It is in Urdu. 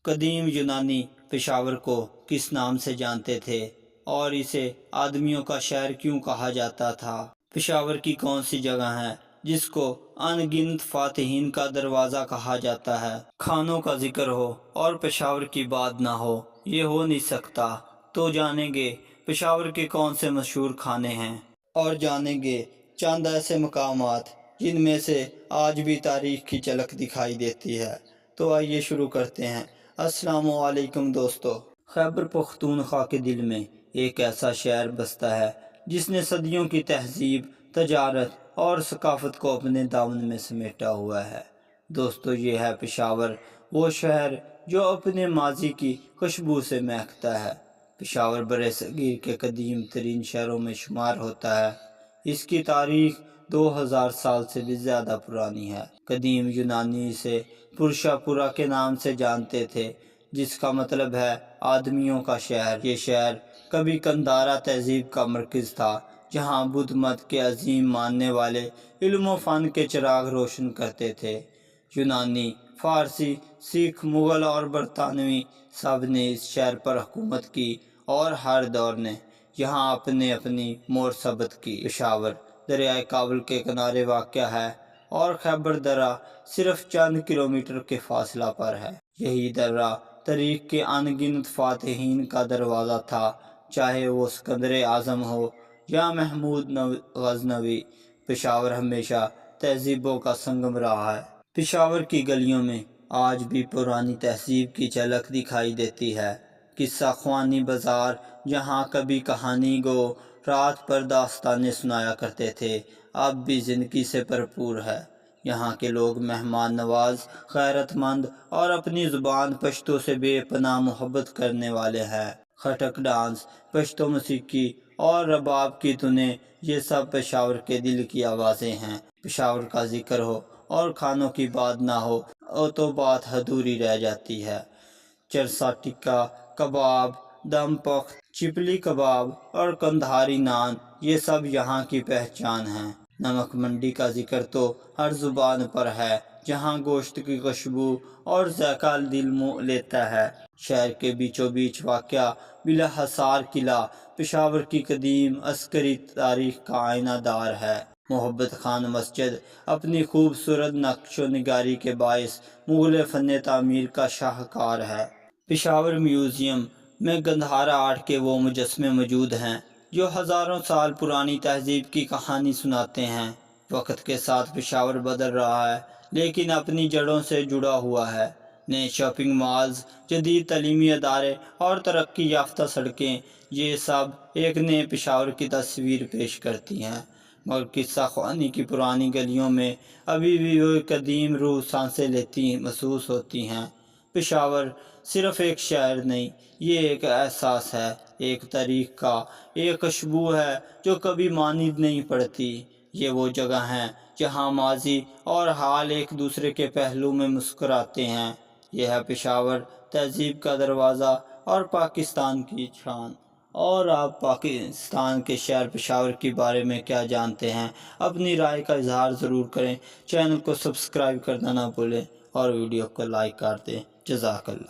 قدیم یونانی پشاور کو کس نام سے جانتے تھے اور اسے آدمیوں کا شہر کیوں کہا جاتا تھا؟ پشاور کی کون سی جگہ ہے جس کو ان گنت فاتحین کا دروازہ کہا جاتا ہے؟ کھانوں کا ذکر ہو اور پشاور کی بات نہ ہو، یہ ہو نہیں سکتا۔ تو جانیں گے پشاور کے کون سے مشہور کھانے ہیں، اور جانیں گے چند ایسے مقامات جن میں سے آج بھی تاریخ کی جھلک دکھائی دیتی ہے۔ تو آئیے شروع کرتے ہیں۔ السلام علیکم دوستو۔ خیبر پختونخوا کے دل میں ایک ایسا شہر بستا ہے جس نے صدیوں کی تہذیب، تجارت اور ثقافت کو اپنے دامن میں سمیٹا ہوا ہے۔ دوستو، یہ ہے پشاور، وہ شہر جو اپنے ماضی کی خوشبو سے مہکتا ہے۔ پشاور برصغیر کے قدیم ترین شہروں میں شمار ہوتا ہے۔ اس کی تاریخ 2000 سال سے بھی زیادہ پرانی ہے۔ قدیم یونانی اسے پرشاپورا کے نام سے جانتے تھے، جس کا مطلب ہے آدمیوں کا شہر۔ یہ شہر کبھی قندھارا تہذیب کا مرکز تھا، جہاں بدھ مت کے عظیم ماننے والے علم و فن کے چراغ روشن کرتے تھے۔ یونانی، فارسی، سکھ، مغل اور برطانوی سب نے اس شہر پر حکومت کی اور ہر دور نے یہاں اپنی مہر ثبت کی۔ پشاور دریائے کابل کے کنارے واقع ہے اور خیبر درہ صرف چند کلومیٹر کے فاصلہ پر ہے۔ یہی درہ تاریخ کے ان گنت فاتحین کا دروازہ تھا، چاہے وہ اسکندر اعظم ہو یا محمود غزنوی۔ پشاور ہمیشہ تہذیبوں کا سنگم رہا ہے۔ پشاور کی گلیوں میں آج بھی پرانی تہذیب کی جھلک دکھائی دیتی ہے۔ قصہ خوانی بازار، جہاں کبھی کہانی گو رات پر داستانیں سنایا کرتے تھے، اب بھی زندگی سے بھرپور ہے۔ یہاں کے لوگ مہمان نواز، غیرت مند اور اپنی زبان پشتو سے بے پناہ محبت کرنے والے ہیں۔ کھٹک ڈانس، پشتو موسیقی اور رباب کی دھنیں، یہ سب پشاور کے دل کی آوازیں ہیں۔ پشاور کا ذکر ہو اور کھانوں کی بات نہ ہو تو بات ادھوری رہ جاتی ہے۔ چرسا ٹکا، کباب، دم پخت، چپلی کباب اور قندھاری نان، یہ سب یہاں کی پہچان ہیں۔ نمک منڈی کا ذکر تو ہر زبان پر ہے، جہاں گوشت کی خوشبو اور ذائقہ دل موہ لیتا ہے۔ شہر کے بیچوں بیچ واقع بلہ حصار قلعہ پشاور کی قدیم عسکری تاریخ کا آئینہ دار ہے۔ محبت خان مسجد اپنی خوبصورت نقش و نگاری کے باعث مغل فن تعمیر کا شاہکار ہے۔ پشاور میوزیم میں گندھارا آرٹ کے وہ مجسمے موجود ہیں جو ہزاروں سال پرانی تہذیب کی کہانی سناتے ہیں۔ وقت کے ساتھ پشاور بدل رہا ہے، لیکن اپنی جڑوں سے جڑا ہوا ہے۔ نئے شاپنگ مالز، جدید تعلیمی ادارے اور ترقی یافتہ سڑکیں، یہ سب ایک نئے پشاور کی تصویر پیش کرتی ہیں، مگر قصہ خوانی کی پرانی گلیوں میں ابھی بھی وہ قدیم روح سانسیں لیتی محسوس ہوتی ہیں۔ پشاور صرف ایک شہر نہیں، یہ ایک احساس ہے، ایک تاریخ کا ایک خوشبو ہے جو کبھی ماند نہیں پڑتی۔ یہ وہ جگہ ہیں جہاں ماضی اور حال ایک دوسرے کے پہلو میں مسکراتے ہیں۔ یہ ہے پشاور، تہذیب کا دروازہ اور پاکستان کی شان۔ اور آپ پاکستان کے شہر پشاور کے بارے میں کیا جانتے ہیں؟ اپنی رائے کا اظہار ضرور کریں۔ چینل کو سبسکرائب کرنا نہ بھولیں اور ویڈیو کو لائک کر دیں۔ جزاک اللہ۔